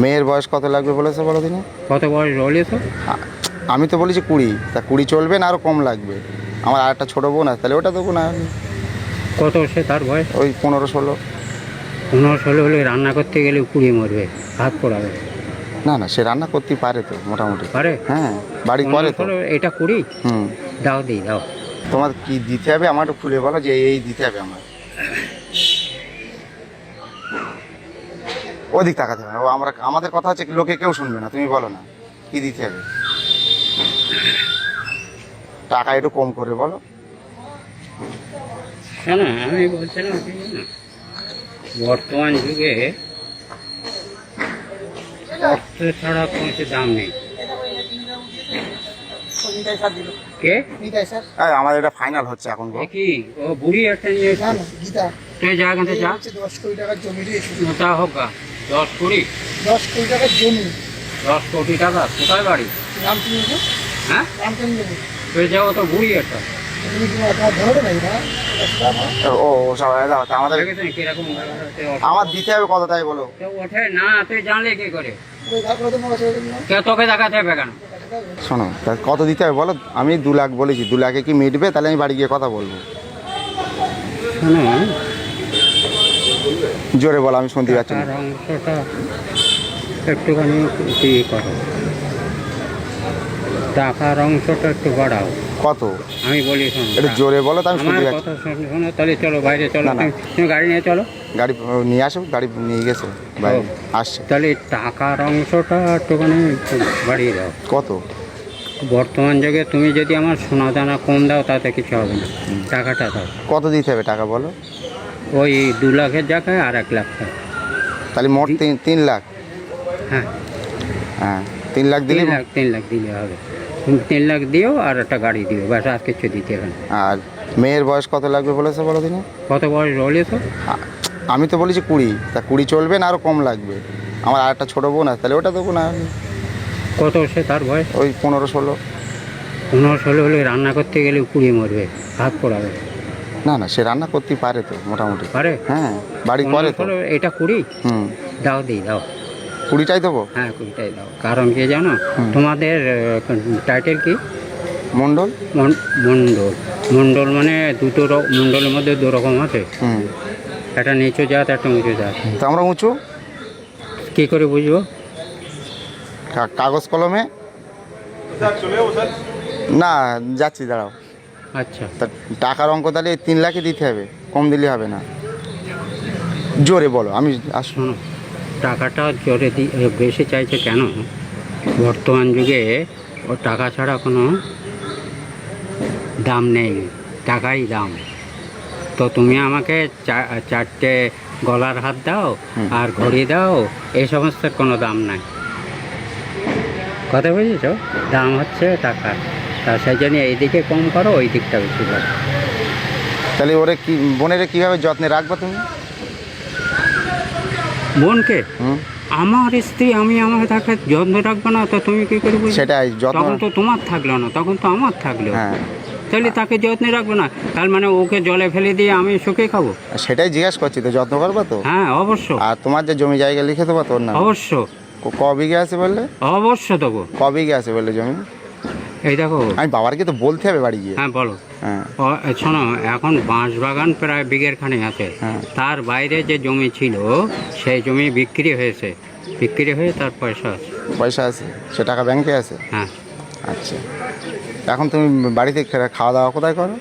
মেয়ের বয়স কত লাগবে বলেছে বলো দিনে? কত বয়স বলেছো? আমি তো বলেছি 20, তা 20 চলবে না আরও কম লাগবে? আমার আর একটা ছোটো বোন আছে, তাহলে ওটা দেবো না? কত সে তার বয়স? ওই 15-16। 15-16 হলে রান্না করতে গেলে পুড়িয়ে মরবে, হাত পোড়াবে। না না, সে রান্না করতেই পারে তো মোটামুটি। পারে? হ্যাঁ, বাড়ি করে তো। 15-16 এটা 20? হুম। দাও দিই দাও। তোমার কি দিতে হবে আমার একটু খুলে বলো, যে এই দিতে হবে আমার। ওদিক তাকাতে হবে, ও আমরা আমাদের কথা হচ্ছে লোকে কেউ শুনবে না, তুমি বলো না কি দিতে হবে। টাকা একটু কম করে বলো। শোনো, আমি বলছিলাম কি জানো, বর্তমান যুগে অর্থ ছাড়া কোনো কিছু দাম নেই। কে? আমাদের এটা ফাইনাল হচ্ছে এখন গো। কি ও বুড়ি একটা নিয়ে তুই যা কিন্তু যা 10 কোটি টাকার জমি দিয়েছিল। তা হোক গা 10-20 10 কোটি টাকার জমি 10 কোটি টাকা কোথায় বাড়ি? নাম কি নেবো? হ্যাঁ নাম কেন নেবো? তুই যাও তো বুড়ি একটা তুমি কি আপনার ধরো নাই না? ও সব দাও, তা আমাদের দেখেছেন কিরকম আমার দিতে হবে কত তাই বলো। তো ওঠে না, তুই জানলে কি করে? ওই ঘর করে তোমার কাছে না। কে তোকে দেখাতে হবে কেন? শোনো, তা কত দিতে হবে বলো। আমি 2 লাখ বলেছি, 2 লাখে কি মিটবে? তাহলে আমি বাড়ি গিয়ে কথা বলবো। শোনো, জোরে বলো, আমি শুনতে পাচ্ছি না। টাকার অংশটা একটুখানি দিয়ে করো, টাকার অংশটা একটু বাড়াও। কত? আমি বলি শোনো, একটু জোরে বলো, তো আমি আমার শুনতে পাচ্ছি। কথা শোনো, তাহলে চলো বাইরে চলো, না, না। তুমি গাড়ি নিয়ে চলো। গাড়ি নিয়ে আসো, গাড়ি নিয়ে গেছে বাইরে, আসছে। তাহলে টাকার অংশটা একটুখানি বাড়িয়ে দাও। কত? বর্তমান যুগে তুমি যদি আমার সোনা দানা কম দাও তাতে কিছু হবে না, টাকাটা দাও। কত দিতে হবে টাকা বলো। ওই 2 লাখের জায়গায় আর 1 লাখ টাকা। তাহলে মোট 3 লাখ। হ্যাঁ, হ্যাঁ, 3 লাখ দিলে। 3 লাখ দিলে হবে। তুমি 3 লাখ দিও আর একটা গাড়ি দিও, ব্যাস, আর কিছু দিতে হবে না। আর মেয়ের বয়স কত লাগবে বলেছে বলো দিনে? কত বয়স বলেছো? আমি তো বলেছি 20, তা 20 চলবে না আরও কম লাগবে? আমার আর একটা ছোটো বোন আছে, তাহলে ওটা দেবো না? কত সে তার বয়স? ওই 15-16। 15-16 হলে রান্না করতে গেলে পুড়িয়ে মরবে, হাত পোড়াবে। না না, সে রান্না করতেই পারে তো মোটামুটি। পারে? হ্যাঁ, বাড়ি করে তো। 15-16 এটা 20? হুম। দাও দিই দাও। 20টাই দেবো। হ্যাঁ 20টাই দাও। কারণ কি জানো, তোমাদের টাইটেল কি? মণ্ডল। মণ্ডল। মণ্ডল মানে মণ্ডলের মধ্যে 2 রকম আছে, হুম। একটা নিচু জাত, একটা উঁচু জাত। তা আমরা উঁচু। কী করে বুঝবো? কাগজ কলমে। না, যাচ্ছি, দাঁড়াও। আচ্ছা, তা টাকার অঙ্ক তাহলে 3 লাখই দিতে হবে, কম দিলে হবে না? জোরে বলো, আমি আসুন। শোনো, টাকাটা জোরে বেশি চাইছে কেন? বর্তমান যুগে ও টাকা ছাড়া কোনো দাম নেই, টাকাই দাম। তো তুমি আমাকে 4টে গলার হাত দাও আর ঘড়ি দাও, এই সমস্ত কোনো দাম নাই। কথা বুঝেছো? দাম হচ্ছে টাকা। তা সেই জন্য এইদিকে কম করো, ওই দিকটা বেশি করো। তাহলে ওরে কি, বোনের কীভাবে যত্নে রাখবা তুমি? বোনকে? হুম। আমার স্ত্রী, আমি তাকে যত্ন রাখবো না তো তুমি কী করে বুঝবে? সেটাই যত্ন। তখন তো তোমার থাকলো না, তখন তো আমার থাকলো। হ্যাঁ, তাহলে তাকে যত্নে রাখবো না, তার মানে ওকে জলে ফেলে দিয়ে আমি শুকে খাবো? সেটাই জিজ্ঞাসা করছি, তো যত্ন করবা তো? হ্যাঁ অবশ্য। আর তোমার যে জমি জায়গা লিখে দেবো তোর নাম? অবশ্য ক বিঘে আছে বললে? অবশ্য দেবো। ক বিঘে আছে বললে জমি? এই দেখো। আমি বাবারকে তো বলতে হবে বাড়ি গিয়ে। হ্যাঁ বলো। হ্যাঁ। শোনো, এখন বাঁশ বাগান প্রায় বিঘের খানে আছে। হ্যাঁ। তার বাইরে যে জমি ছিল সেই জমি বিক্রি হয়েছে, বিক্রি হয়ে তার পয়সা আছে। পয়সা আছে, সে টাকা ব্যাংকে আছে? হ্যাঁ। আচ্ছা, এখন তুমি বাড়িতে খাওয়া দাওয়া কোথায় করো?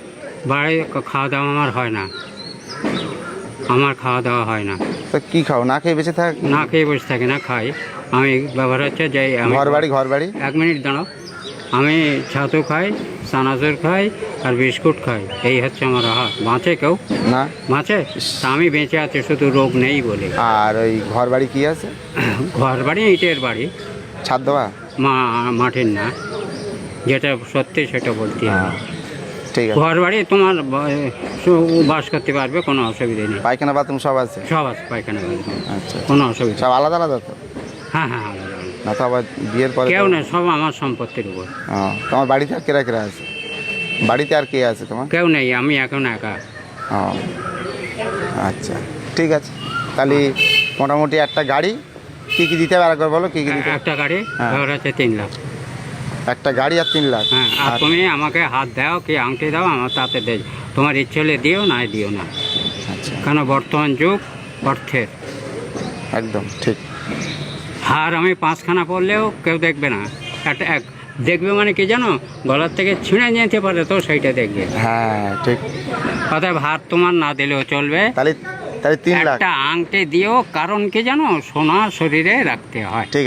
বাড়ি খাওয়া দাওয়া আমার হয় না, আমার খাওয়া দাওয়া হয় না। তো কী খাও, না খেয়ে বেঁচে থাক? না খেয়ে বসে থাকি না, খাই। আমি ব্যবহার হচ্ছে যে ঘর বাড়ি? 1 মিনিট দাঁড়াও। আমি ছাতু খাই, চানাচুর খাই আর বিস্কুট খাই, এই হচ্ছে আমার আহার। বাঁচে কেউ? না। বাঁচে? তা আমি বেঁচে আছি শুধু রোগ নেই বলে। আর ওই ঘর বাড়ি কী আছে? ঘর বাড়ি ইটের বাড়ি, ছাদ দেওয়া? মাটির না, যেটা সত্যি সেটা বলতে হবে। ঠিক আছে। ঘর বাড়ি তোমার বাস করতে পারবে, কোনো অসুবিধা নেই। পায়খানা বাথরুম সব আছে? সব আছে, পায়খানা বাথরুম, আচ্ছা, কোনো অসুবিধা। সব আলাদা আলাদা তো? হ্যাঁ হ্যাঁ আলাদা আলাদা। না তো আবার বিয়ের পরে কেউ না, সব আমার সম্পত্তির উপর। ও, তোমার বাড়িতে আর কেরা আছে? বাড়িতে আর কে আছে তোমার? কেউ নেই, আমি এখন একা। ও আচ্ছা, ঠিক আছে। তাহলে মোটামুটি একটা গাড়ি কি কি দিতে হবে আরেকবার বলো, কি কি দিতে হবে? একটা গাড়ি হ্যাঁ। ধর আছে 3 লাখ। একটা গাড়ি আর 3 লাখ। হ্যাঁ, আর আর তুমি আমাকে হাত দাও কি আংটি দাও, আমার তাতে দেয়, তোমার ইচ্ছে হলে দিও না দিও না, আচ্ছা, কেন বর্তমান যুগ অর্থের। একদম ঠিক। হার আমি 5খানা পড়লেও কেউ দেখবে না, দেখবে মানে কি জানো, গলার থেকে ছিঁড়ে নিতে পারে তো সেইটা দেখবে। হ্যাঁ ঠিক। অতএব হার তোমার না দিলেও চলবে, তাহলে তাহলে 3 লাখ। একটা আংটি দিও, কারণ কি জানো, সোনা শরীরে রাখতে হয়। ঠিক আছে।